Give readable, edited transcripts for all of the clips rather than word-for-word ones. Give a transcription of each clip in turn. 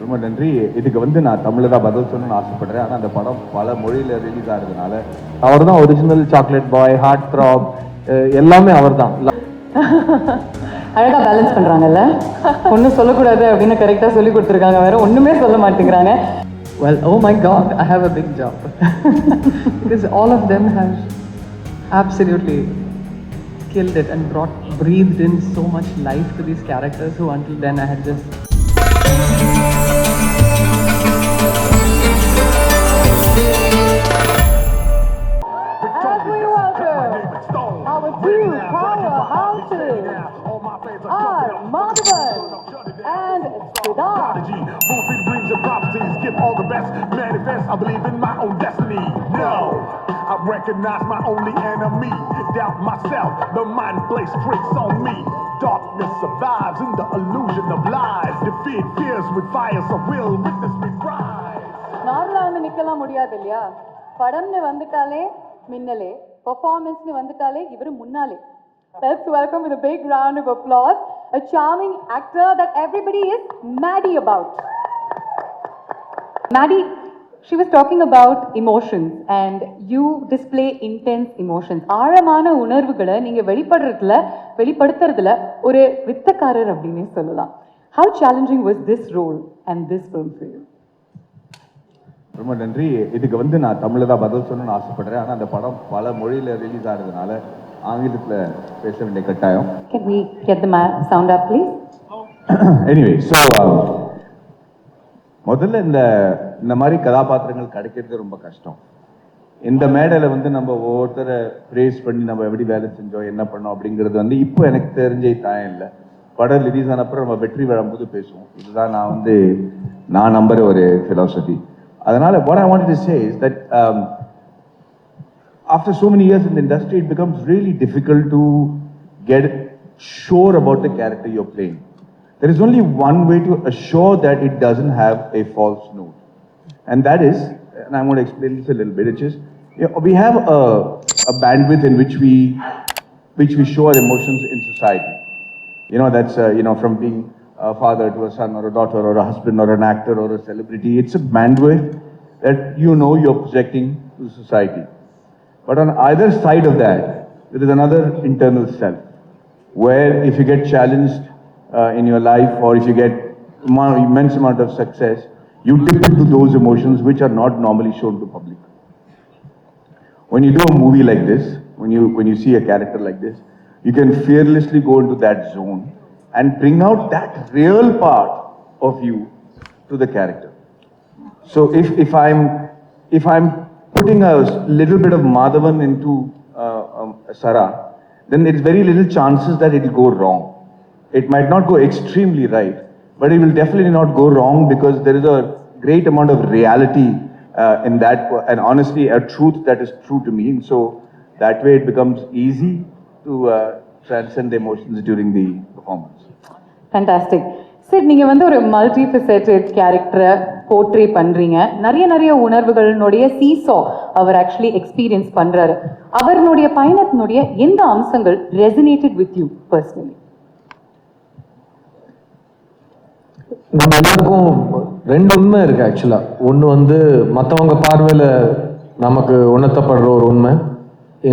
ரொம்ப நன்றி. இதுக்கு வந்து நான் தமிழில் தான் பதில் சொல்லணும்னு ஆசைப்படுறேன். ஆனால் அந்த படம் பல மொழியில் ரிலீஸ் ஆகிறதுனால அவர் தான் original chocolate boy, heart throb, எல்லாமே அவர் தான். அழகாக பேலன்ஸ் பண்ணுறாங்கல்ல, ஒன்றும் சொல்லக்கூடாது அப்படின்னு கரெக்டாக சொல்லி கொடுத்துருக்காங்க, வேற ஒன்றுமே சொல்ல மாட்டேங்கிறாங்க. Well, oh my God, I have a big job. Because all of them have absolutely killed it and breathed in so much life to these characters who until then I had just... As we welcome our two powerhouses, Madhavan and Siddharth. Fulfill dreams and prophecies, give all the best, manifest, I believe in my own destiny. No, I recognize my only enemy, doubt myself, the mind plays tricks on me. Darkness survives in the illusion of lies, defeat fears with fires of will, witness me rise. நார்மலா வந்து நிக்கலாம் முடியாது இல்லையா? படம்னு வந்துட்டாலே மின்னலே, பெர்ஃபார்மன்ஸ்னு வந்துட்டாலே இவரு முன்னாலே. Let's welcome with a big round of applause a charming actor that everybody is maddy about. Maddie, she was talking about emotions and you display intense emotions. ஆழமான உணர்வுகளை நீங்க வெளிப்படுத்துறதுல ஒரு வித்தக்காரர் அப்படினே சொல்லலாம். How challenging was this role and this film for you? ரொம்ப நன்றி. இதுக்கு வந்து நான் தமிழில் தான் பதில் சொல்லணும்னு ஆசைப்படுறேன். ஆனால் அந்த படம் பல மொழியில் ரிலீஸ் ஆகிறதுனால ஆங்கிலத்தில் பேச வேண்டிய கட்டாயம். Can we get the sound up please? Anyway, so முதல்ல இந்த மாதிரி கதாபாத்திரங்கள் கிடைக்கிறது ரொம்ப கஷ்டம். இந்த மேடையில் வந்து நம்ம ஒவ்வொருத்தரை ப்ரேஸ் பண்ணி நம்ம எப்படி வேலை செஞ்சோம், என்ன பண்ணோம் அப்படிங்கிறது வந்து இப்போ எனக்கு தெரிஞ்சே தாயம் இல்லை. படம் ரிலீஸ் ஆனப்பறம் நம்ம வெற்றி விழும்போது பேசுவோம். இதுதான் நான் நம்புற ஒரு ஃபிலாசபி. அதனால what I wanted to say is that after so many years in the industry, it becomes really difficult to get sure about the character you're playing. There is only one way to assure that it doesn't have a false note. And that is, and I'm going to explain this a little bit, which is, we have a bandwidth in which we show our emotions in society. That's, from being a father to a son or a daughter or a husband or an actor or a celebrity. It's a bandwidth that you're projecting to society. But on either side of that, there is another internal self, where if you get challenged in your life or if you get immense amount of success, you dip into those emotions which are not normally shown to public. When you do a movie like this, when you see a character like this, you can fearlessly go into that zone and bring out that real part of you to the character. So if I'm putting a little bit of Madhavan into Sara, then there's very little chances that it will go wrong. It might not go extremely right, but it will definitely not go wrong because there is a great amount of reality in that, and honestly a truth that is true to me. And so that way it becomes easy to transcend the emotions during the performance. Fantastic. Sir, நீங்கள் வந்து ஒரு multi ஃபெசேட்டட் கேரக்டரை portray பண்ணுறீங்க. நிறைய உணர்வுகளினுடைய seesaw அவர் actually experience பண்ணுறாரு. அவருடைய பயணத்தினுடைய எந்த அம்சங்கள் ரெசனேட்டட் வித் யூ பர்சனலி? நம்ம எல்லாருக்கும் ரெண்டு உண்மை இருக்கு ஆக்சுவலா. ஒன்று வந்து மற்றவங்க பார்வையில் நமக்கு உணர்த்தப்படுற ஒரு உண்மை,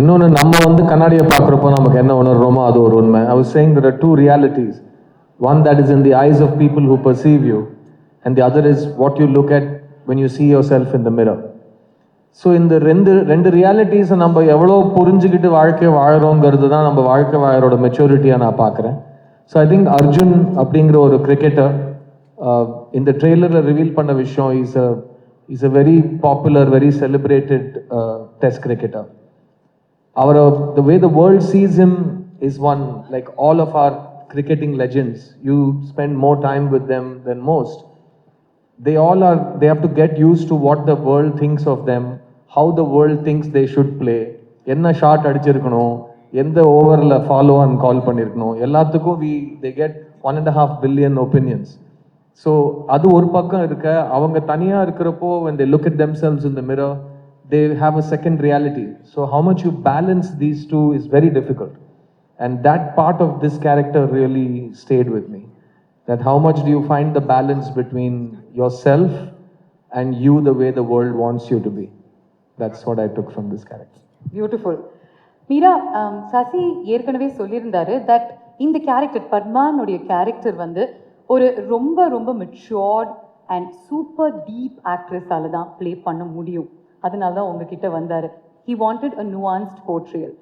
இன்னொன்று நம்ம வந்து கண்ணாடியை பார்க்குறப்போ நமக்கு என்ன உணர்றோமோ அது ஒரு உண்மை. I was saying there are two realities. One that is in the eyes of people who perceive you, and the other is what you look at when you see yourself in the mirror. So இந்த ரெண்டு ரியாலிட்டிஸை நம்ம எவ்வளோ புரிஞ்சுக்கிட்டு வாழ்க்கை வாழறோங்கிறது தான் நம்ம வாழ்க்கை வாழறோட மெச்சூரிட்டியாக நான் பார்க்குறேன். ஸோ ஐ திங்க் அர்ஜுன் அப்படிங்கிற ஒரு கிரிக்கெட்டர் இந்த ட்ரெய்லரில் ரிவீல் பண்ண விஷயம் is a very popular, very celebrated test cricketer. The way the world sees him is one, like all of our cricketing legends, you spend more time with them than most. They have to get used to what the world thinks of them, how the world thinks they should play, enna shot adichirukano, endha over la follow and call pannirukano, ellathukum they get 1.5 billion opinions. So adu oru pakkam irukka, avanga thaniya irukrappo when they look at themselves in the mirror, they have a second reality. So how much you balance these two is very difficult. And that part of this character really stayed with me. That how much do you find the balance between yourself and you the way the world wants you to be? That's what I took from this character. Beautiful. Meera, Sasi ஏற்கனவே சொல்லியிருந்தாரு that இந்த character பத்மானுடைய character வந்து ஒரு ரொம்ப ரொம்ப matured and super deep ஆக்ட்ரஸால தான் play பண்ண முடியும். அதனால தான் உங்ககிட்ட வந்தார். He wanted a nuanced portrayal.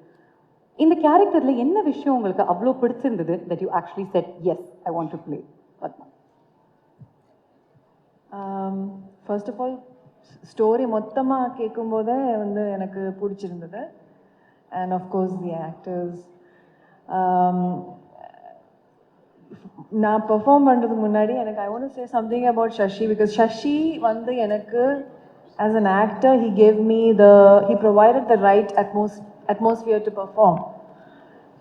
இந்த கேரக்டரில் என்ன விஷயம் உங்களுக்கு அவ்வளோ பிடிச்சிருந்தது that you actually said yes I want to play Padma? First of all story மொத்தமாக கேட்கும்போதே வந்து எனக்கு பிடிச்சிருந்தது. And of course the actors. நான் பெர்ஃபார்ம் பண்ணுறதுக்கு முன்னாடி எனக்கு I want to say something about Sasi, because Sasi வந்து எனக்கு as an actor he provided the right atmosphere to perform.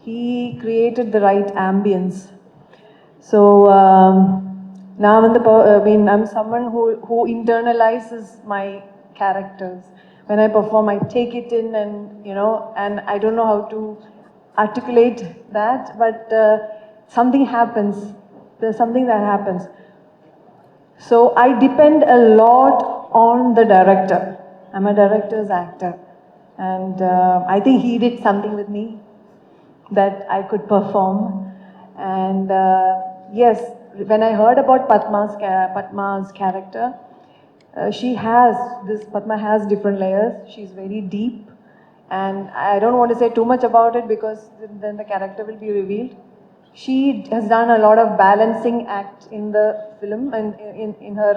He created the right ambience. So now I'm someone who internalizes my characters. When I perform, I take it in, and I don't know how to articulate that, but something happens. There's something that happens. So I depend a lot on the director. I'm a director's actor, and I think he did something with me that I could perform. And yes, when I heard about Padma's character, Padma has different layers. She's very deep, and I don't want to say too much about it because then the character will be revealed. She has done a lot of balancing act in the film and in her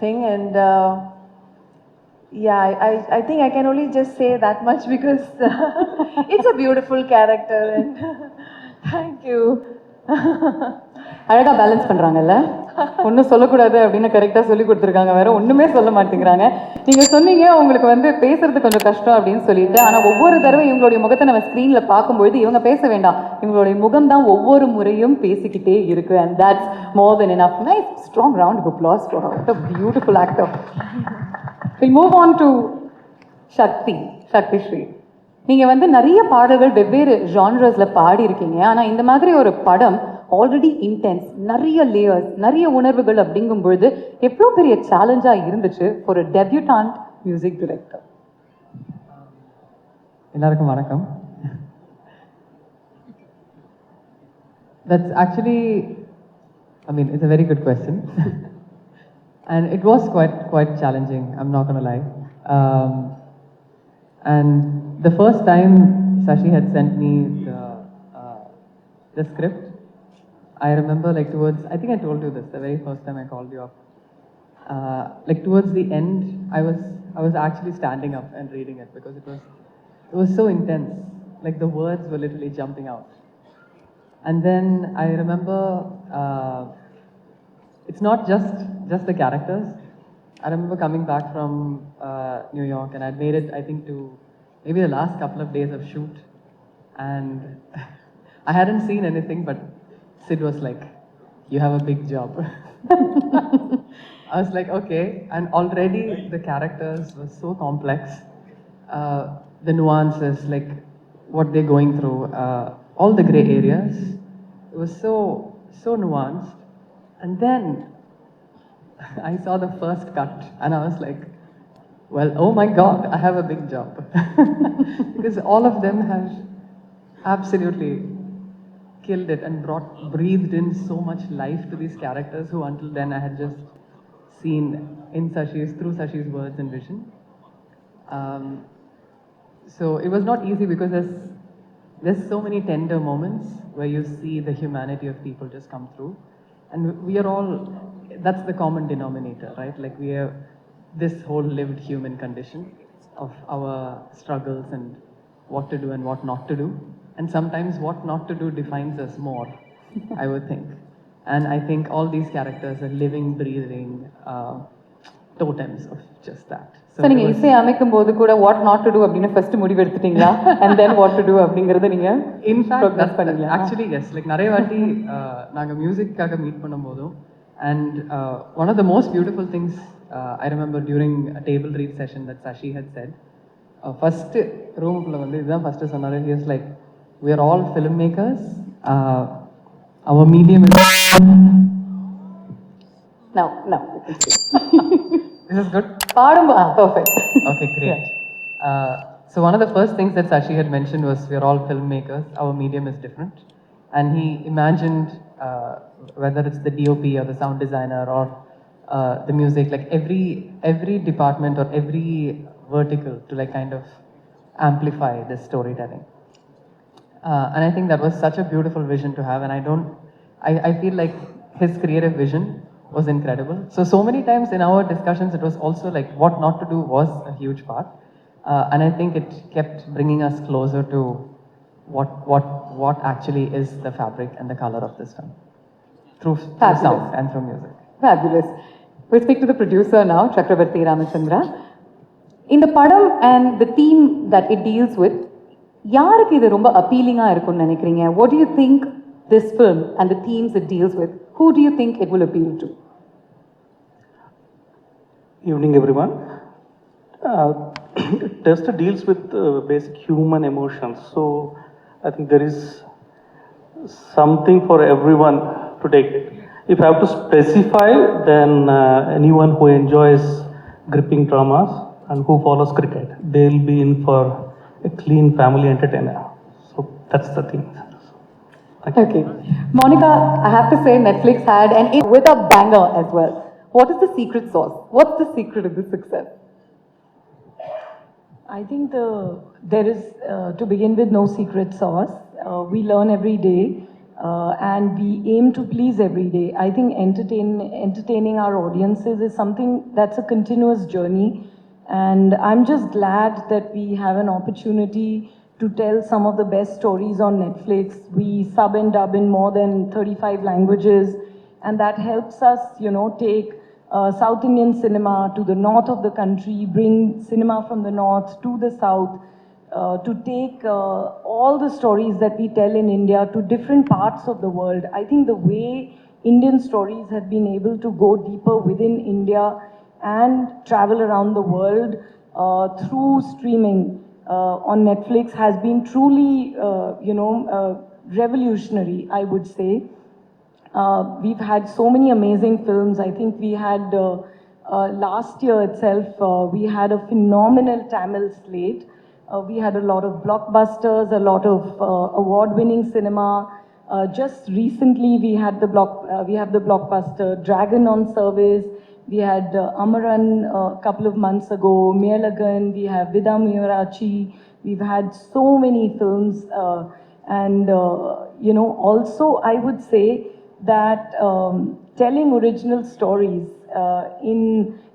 thing, and I think I can only just say that much because it's a beautiful character. And thank you. அழகாக balance பண்ணுறாங்கல்ல, ஒன்றும் சொல்லக்கூடாது அப்படின்னு கரெக்டாக சொல்லி கொடுத்துருக்காங்க, வேற ஒன்றுமே சொல்ல மாட்டேங்கிறாங்க. நீங்கள் சொன்னீங்க உங்களுக்கு வந்து பேசுறது கொஞ்சம் கஷ்டம் அப்படின்னு சொல்லிட்டு, ஆனால் ஒவ்வொரு தடவை இவங்களுடைய முகத்தை நம்ம ஸ்க்ரீனில் பார்க்கும்பொழுது இவங்க பேச வேண்டாம், இவங்களுடைய முகம் தான் ஒவ்வொரு முறையும் பேசிக்கிட்டே இருக்கு. And that's more than enough. Nice strong round of applause for her. What a beautiful actor. We'll move on to Shakti Shree. நீங்கள் வந்து நிறைய பாடல்கள் வெவ்வேறு ஜான்ரஸில் பாடி இருக்கீங்க. ஆனால் இந்த மாதிரி ஒரு படம் ஆல்ரெடி இன்டென்ஸ், நிறைய லேயர்ஸ், நிறைய உணர்வுகள் அப்படிங்கும் பொழுது எவ்வளோ பெரிய சேலஞ்சாக இருந்துச்சு ஃபார் அ டெபியூட்டான்ட் மியூசிக் டைரக்டர்? எல்லாருக்கும் வணக்கம். That's actually, it's a very good question. And it was quite challenging, I'm not going to lie. And the first time Sashi had sent me the script, I remember I think I told you this the very first time I called you up. Towards the end, I was actually standing up and reading it because it was so intense. Like the words were literally jumping out. And then I remember it's not just the characters. I remember coming back from New York, and I'd made it, I think, to maybe the last couple of days of shoot, and I hadn't seen anything, but Sid was like, "You have a big job." I was like, okay, and already the characters were so complex, the nuances, like what they're going through, all the gray areas. It was so nuanced, and then I saw the first cut, and I was like, well, oh my God, I have a big job. Because all of them have absolutely killed it and breathed in so much life to these characters who until then I had just seen through Sashi's words and vision. So it was not easy because there's so many tender moments where you see the humanity of people just come through. And we are all, that's the common denominator, right? Like we have this whole lived human condition of our struggles and what to do and what not to do. And sometimes what not to do defines us more, I would think. And I think all these characters are living, breathing totems of just that. So நீங்கள் இசை அமைக்கும் போது கூட what not to do அப்படின்னு first முடிவு எடுத்துட்டீங்களா? And then what to do அப்படிங்கிறத நீங்கள் இன்ஃபேக்ட் பண்ணீங்களா? ஆக்சுவலி எஸ், லைக் நிறைய வாட்டி நாங்கள் மியூசிக்காக மீட் பண்ணும்போதும், and one of the most beautiful things I remember during a table read session that Sashi had said, first roomக்குள்ள வந்து இதுதான் ஃபர்ஸ்ட் சொன்னாரு. He was like, we are all filmmakers, our medium is Now. This is good? Perfect. Okay, great. So one of the first things that Sashi had mentioned was we're all filmmakers, our medium is different. And he imagined whether it's the DOP or the sound designer or the music, like every department or every vertical to like kind of amplify this storytelling. And I think that was such a beautiful vision to have, and I feel like his creative vision was incredible. So many times in our discussions, it was also like what not to do was a huge part. And I think it kept bringing us closer to what actually is the fabric and the color of this film. Through Fabulous. sound and through music. Fabulous. We'll speak to the producer now, Chakravarti Ramachandra. In the padam and the theme that it deals with, யாருக்கு இது ரொம்ப அப்பீலிங்கா இருக்கும்னு நினைக்கிறீங்க? What do you think this film and the themes it deals with, who do you think it will appeal to? Evening, everyone. Test deals with basic human emotions, so I think there is something for everyone to take. If I have to specify, then anyone who enjoys gripping dramas and who follows cricket, they'll be in for a clean family entertainer. So that's the thing. Okay. Monica, I have to say Netflix had with a banger as well. What is the secret sauce? What's the secret of this success? I think there is, to begin with, no secret sauce. We learn every day and we aim to please every day. I think entertaining our audiences is something that's a continuous journey. And I'm just glad that we have an opportunity to tell some of the best stories on Netflix. We sub and dub in more than 35 languages, and that helps us, take South Indian cinema to the north of the country, bring cinema from the north to the south, to take all the stories that we tell in India to different parts of the world. I think the way Indian stories have been able to go deeper within India and travel around the world through streaming on Netflix has been truly, revolutionary, I would say. We've had so many amazing films. I think we had, last year itself, we had a phenomenal Tamil slate. We had a lot of blockbusters, a lot of award-winning cinema. Just recently, we have the blockbuster Dragon on Service. We had Amaran a couple of months ago, Melagan, we have Vida Miyarachi. We've had so many films. Also I would say that telling original stories in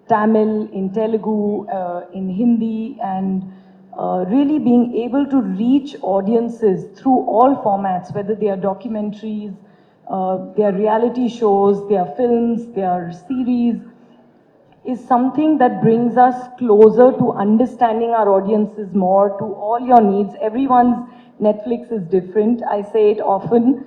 Tamil, in Telugu, in Hindi, and really being able to reach audiences through all formats, whether they are documentaries, they are reality shows, they are films, they are series, is something that brings us closer to understanding our audiences more, to all your needs. Everyone's Netflix is different. I say it often.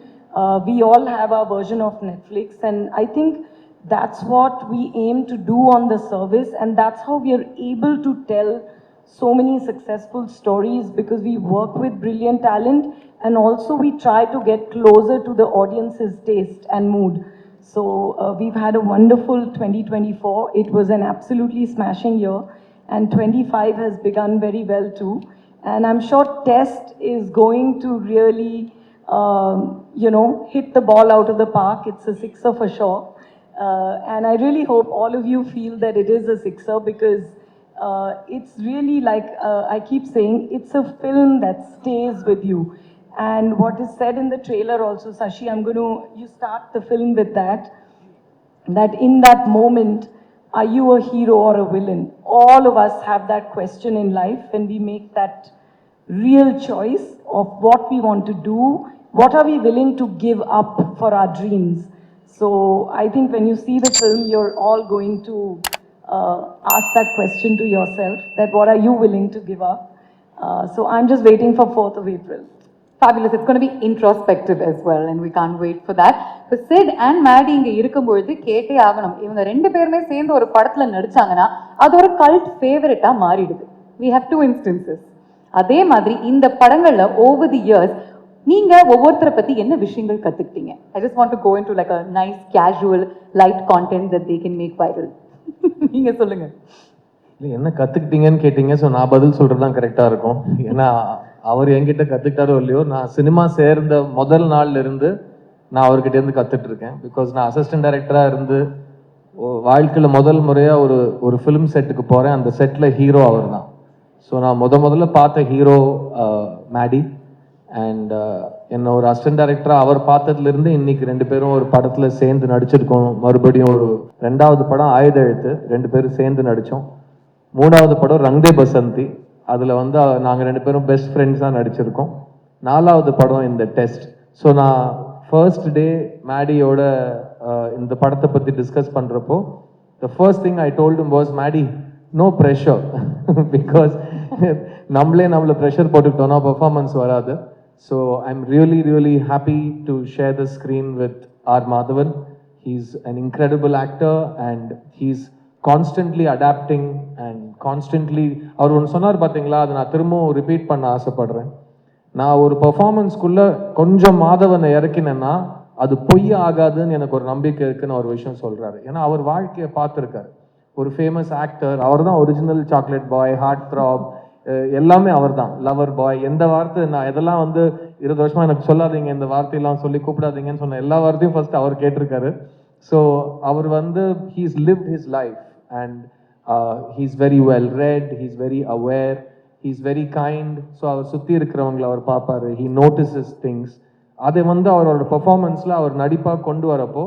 We all have our version of Netflix, and I think that's what we aim to do on the service, and that's how we are able to tell so many successful stories, because we work with brilliant talent, and also we try to get closer to the audience's taste and mood. So we've had a wonderful 2024. It was an absolutely smashing year, and 25 has begun very well too. And I'm sure Test is going to really, hit the ball out of the park. It's a sixer for sure. And I really hope all of you feel that it is a sixer, because it's really like, I keep saying, it's a film that stays with you. And what is said in the trailer also, Sashi, you start the film with that in that moment, are you a hero or a villain? All of us have that question in life when we make that real choice of what we want to do, what are we willing to give up for our dreams. So I think when you see the film, you're all going to ask that question to yourself, that what are you willing to give up? So I'm just waiting for 4th of April. Fabulous. It's going to be introspective as well, and we can't wait for that. இப்போ sit and Maddy இங்கே இருக்கும்பொழுது கேட்டே ஆகணும். இவங்க ரெண்டு பேருமே சேர்ந்து ஒரு படத்தில் நடிச்சாங்கன்னா அது ஒரு கல்ட் ஃபேவரட்டாக மாறிடுது. We have two instances. அதே மாதிரி இந்த படங்களில் over the years நீங்க ஒவ்வொருத்தரை பத்தி என்ன விஷயங்கள் கத்துக்கிட்டீங்க? I just want to go into like a nice casual light content that they can make viral. நீங்க சொல்லுங்க. இல்லை என்ன கற்றுக்கிட்டீங்கன்னு கேட்டீங்க. ஸோ நான் பதில் சொல்கிறது தான் கரெக்டாக இருக்கும். ஏன்னா அவர் என்கிட்ட கற்றுக்கிட்டாரோ இல்லையோ, நான் சினிமா சேர்ந்த முதல் நாள்ல இருந்து நான் அவர்கிட்டேருந்து கற்றுட்ருக்கேன். பிகாஸ் நான் அசிஸ்டன்ட் டைரக்டராக இருந்து வாழ்க்கையில் முதல் முறையாக ஒரு ஃபிலிம் செட்டுக்கு போகிறேன். அந்த செட்டில் ஹீரோ அவர் தான். ஸோ நான் முதல்ல பார்த்த ஹீரோ மேடி. அண்ட் என்ன ஒரு அசிஸ்டன்ட் டைரக்டராக அவர் பார்த்ததுலேருந்து இன்னைக்கு 2 பேரும் ஒரு படத்தில் சேர்ந்து நடிச்சிருக்கோம். மறுபடியும் ஒரு 2வது படம் ஆயுத எழுத்து, 2 பேரும் சேர்ந்து நடித்தோம். 3வது படம் ரங்தே பசந்தி, அதில் வந்து நாங்கள் 2 பேரும் பெஸ்ட் ஃப்ரெண்ட்ஸாக நடிச்சிருக்கோம். 4வது படம் இந்த டெஸ்ட். ஸோ நான் ஃபர்ஸ்ட் டே மேடியோட இந்த படத்தை பற்றி டிஸ்கஸ் பண்ணுறப்போ the first thing I told him was, Maddy, no pressure. Because நம்மளை ப்ரெஷர் போட்டுக்கிட்டோன்னா பர்ஃபார்மன்ஸ் வராது. So I am really happy to share the screen with R Madhavan. He's an incredible actor and he's constantly adapting and constantly, அவர் ஒன்று சொன்னார் பார்த்தீங்களா, அதை நான் திரும்பவும் ரிப்பீட் பண்ண ஆசைப்படுறேன். நான் ஒரு பர்ஃபார்மன்ஸ்குள்ளே கொஞ்சம் மாதவனை இறக்கினேன்னா அது பொய் ஆகாதுன்னு எனக்கு ஒரு நம்பிக்கை இருக்குன்னு ஒரு விஷயம் சொல்கிறாரு. ஏன்னா அவர் வாழ்க்கையை பார்த்துருக்காரு. ஒரு ஃபேமஸ் ஆக்டர், அவர் தான் original chocolate boy, heart throb, எல்லாமே அவர் தான், லவர் பாய். எந்த வார்த்தை நான் எதெல்லாம் வந்து 20 வருஷமாக எனக்கு சொல்லாதீங்க, இந்த வார்த்தையெல்லாம் சொல்லி கூப்பிடாதீங்கன்னு சொன்ன எல்லா வார்த்தையும் ஃபர்ஸ்ட் அவர் கேட்டிருக்காரு. ஸோ அவர் வந்து he's lived his life and he's very well read, he's very aware, he's very kind. So அவர் சுற்றி இருக்கிறவங்களை அவர் பார்ப்பாரு, ஹீ நோட்டிசஸ் திங்ஸ். அதை வந்து அவரோட பெர்ஃபார்மன்ஸில் அவர் நடிப்பாக கொண்டு வரப்போ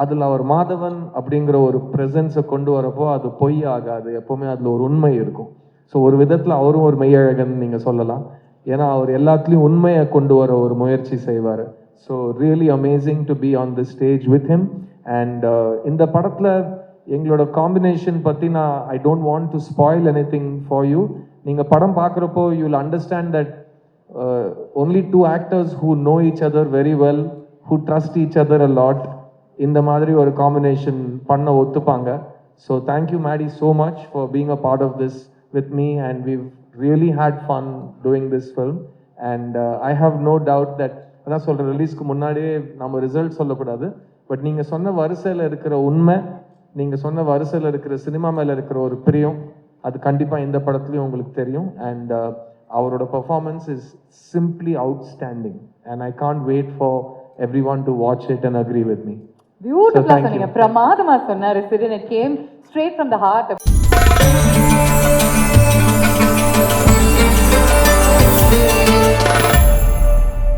அதில் அவர் மாதவன் அப்படிங்கிற ஒரு ப்ரெசன்ஸை கொண்டு வரப்போ அது பொய் ஆகாது, எப்போவுமே அதில் ஒரு உண்மை இருக்கும். ஸோ ஒரு விதத்தில் அவரும் ஒரு மெய்யழகன் நீங்கள் சொல்லலாம். ஏன்னா அவர் எல்லாத்துலேயும் உண்மையை கொண்டு வர ஒரு முயற்சி செய்வார். So really amazing to be on the stage with him. And இந்த படத்தில் எங்களோட காம்பினேஷன் பற்றி நான் I don't want to spoil any thing for you. நீங்கள் படம் பார்க்குறப்போ you will understand that only 2 actors who know each other very well, who trust each other a lot, இந்த மாதிரி ஒரு காம்பினேஷன் பண்ண ஒத்துப்பாங்க. So thank you Maddy so much for being a part of this with me, and we've really had fun doing this film. And I have no doubt that, அதான் சொல்கிறேன், ரிலீஸ்க்கு முன்னாடியே நம்ம ரிசல்ட் சொல்லக்கூடாது, பட் நீங்கள் சொன்ன வரிசையில் இருக்கிற உண்மை, நீங்கள் சொன்ன வரிசையில் இருக்கிற சினிமா மேலே இருக்கிற ஒரு பிரியம், அது கண்டிப்பாக இந்த படத்துலையும் உங்களுக்கு தெரியும். அண்ட் அவரோட performance is simply outstanding and I can't wait for everyone to watch it and agree with me. Beautiful சொன்னீங்க, பிரமாதமா சொன்னாரு. It came straight from the heart.